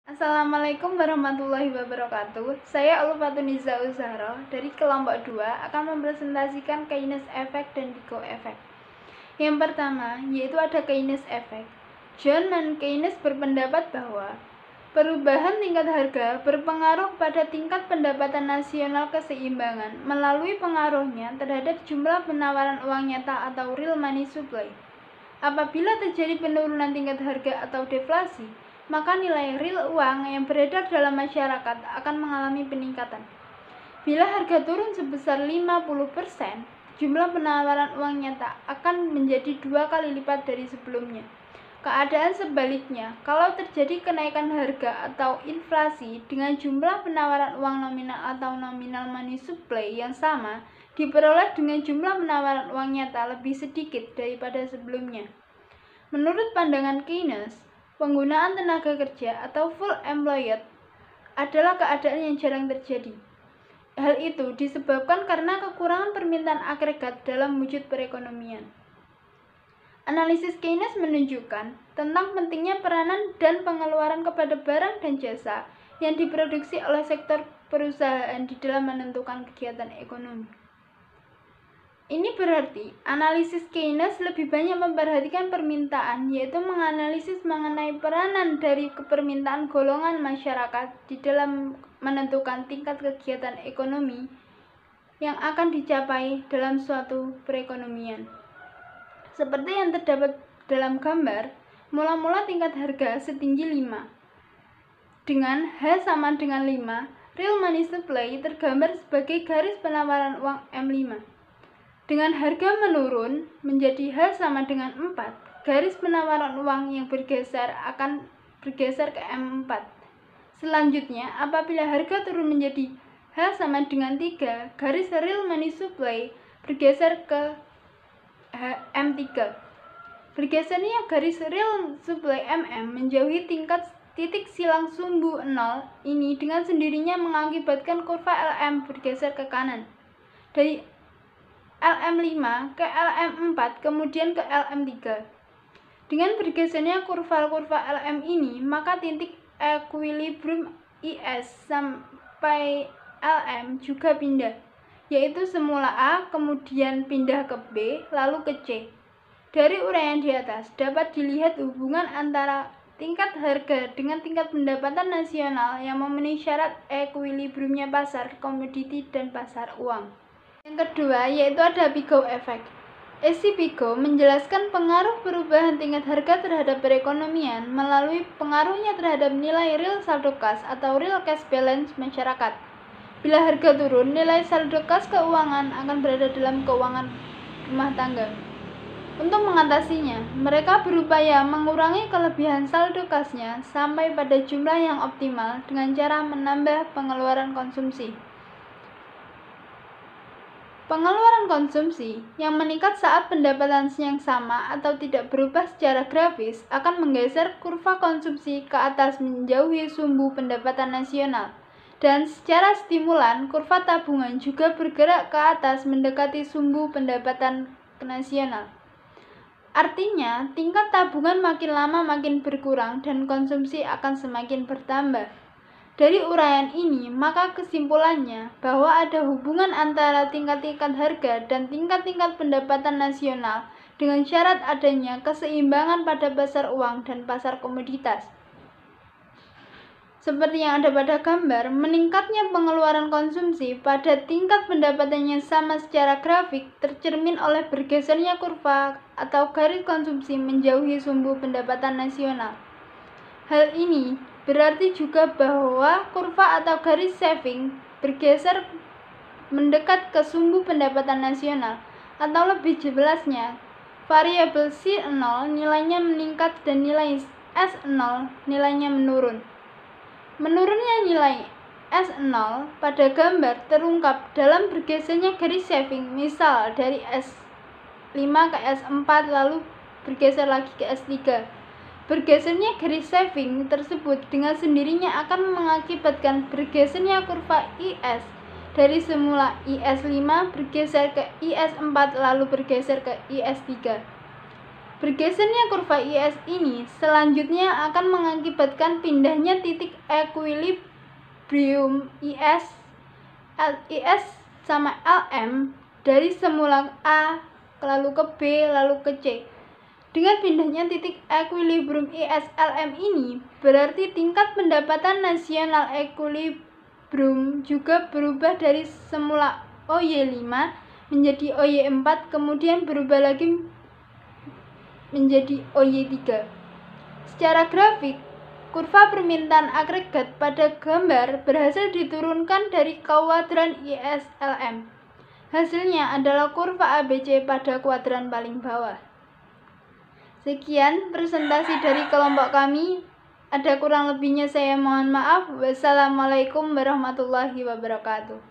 Assalamualaikum warahmatullahi wabarakatuh. Saya Ulfatuniza Uzahro dari kelompok 2 akan mempresentasikan Keynes Effect dan Vigo Effect. Yang pertama, yaitu ada Keynes Effect. John Keynes berpendapat bahwa perubahan tingkat harga berpengaruh pada tingkat pendapatan nasional keseimbangan melalui pengaruhnya terhadap jumlah penawaran uang nyata atau real money supply. Apabila terjadi penurunan tingkat harga atau deflasi, maka nilai real uang yang beredar dalam masyarakat akan mengalami peningkatan. Bila harga turun sebesar 50%, jumlah penawaran uang nyata akan menjadi 2 kali lipat dari sebelumnya. Keadaan sebaliknya, kalau terjadi kenaikan harga atau inflasi dengan jumlah penawaran uang nominal atau nominal money supply yang sama, diperoleh dengan jumlah penawaran uang nyata lebih sedikit daripada sebelumnya. Menurut pandangan Keynes, penggunaan tenaga kerja atau full employed adalah keadaan yang jarang terjadi. Hal itu disebabkan karena kekurangan permintaan agregat dalam wujud perekonomian. Analisis Keynes menunjukkan tentang pentingnya peranan dan pengeluaran kepada barang dan jasa yang diproduksi oleh sektor perusahaan di dalam menentukan kegiatan ekonomi. Ini berarti analisis Keynes lebih banyak memperhatikan permintaan, yaitu menganalisis mengenai peranan dari permintaan golongan masyarakat di dalam menentukan tingkat kegiatan ekonomi yang akan dicapai dalam suatu perekonomian. Seperti yang terdapat dalam gambar, mula-mula tingkat harga setinggi 5. Dengan H sama dengan 5, real money supply tergambar sebagai garis penawaran uang M5. Dengan harga menurun menjadi H sama dengan 4, garis penawaran uang yang bergeser akan bergeser ke M4. Selanjutnya, apabila harga turun menjadi H sama dengan 3, garis real money supply bergeser ke M3. Bergesernya garis real supply MM menjauhi titik silang sumbu 0 ini dengan sendirinya mengakibatkan kurva LM bergeser ke kanan. Dari LM5 ke LM4 kemudian ke LM3. Dengan bergesernya kurva-kurva LM ini, maka titik equilibrium IS sampai LM juga pindah, yaitu semula A kemudian pindah ke B lalu ke C. Dari uraian di atas dapat dilihat hubungan antara tingkat harga dengan tingkat pendapatan nasional yang memenuhi syarat equilibriumnya pasar komoditi dan pasar uang. Yang kedua yaitu ada Vigo Effect. Vigo menjelaskan pengaruh perubahan tingkat harga terhadap perekonomian melalui pengaruhnya terhadap nilai real saldo kas atau real cash balance masyarakat. Bila harga turun, nilai saldo kas keuangan akan berada dalam keuangan rumah tangga. Untuk mengatasinya, mereka berupaya mengurangi kelebihan saldo kasnya sampai pada jumlah yang optimal dengan cara menambah pengeluaran konsumsi. Pengeluaran konsumsi yang meningkat saat pendapatan yang sama atau tidak berubah secara grafis akan menggeser kurva konsumsi ke atas menjauhi sumbu pendapatan nasional. Dan secara stimulan, kurva tabungan juga bergerak ke atas mendekati sumbu pendapatan nasional. Artinya, tingkat tabungan makin lama makin berkurang dan konsumsi akan semakin bertambah. Dari uraian ini, maka kesimpulannya bahwa ada hubungan antara tingkat-tingkat harga dan tingkat-tingkat pendapatan nasional dengan syarat adanya keseimbangan pada pasar uang dan pasar komoditas. Seperti yang ada pada gambar, meningkatnya pengeluaran konsumsi pada tingkat pendapatannya sama secara grafik tercermin oleh bergesernya kurva atau garis konsumsi menjauhi sumbu pendapatan nasional. Hal ini berarti juga bahwa kurva atau garis saving bergeser mendekat ke sumbu pendapatan nasional, atau lebih jelasnya, variabel C0 nilainya meningkat dan nilai S0 nilainya menurun. Menurunnya nilai S0 pada gambar terungkap dalam bergesernya garis saving, misal dari S5 ke S4 lalu bergeser lagi ke S3. Bergesernya garis saving tersebut dengan sendirinya akan mengakibatkan bergesernya kurva IS dari semula IS5 bergeser ke IS4 lalu bergeser ke IS3. Bergesernya kurva IS ini selanjutnya akan mengakibatkan pindahnya titik ekuilibrium IS sama LM dari semula A lalu ke B lalu ke C. Dengan pindahnya titik ekuilibrium IS LM ini berarti tingkat pendapatan nasional ekuilibrium juga berubah dari semula OY5 menjadi OY4 kemudian berubah lagi menjadi OY3. Secara grafik, kurva permintaan agregat pada gambar berhasil diturunkan dari kuadran ISLM. Hasilnya adalah kurva ABC pada kuadran paling bawah. Sekian presentasi dari kelompok kami. Ada kurang lebihnya saya mohon maaf. Wassalamualaikum warahmatullahi wabarakatuh.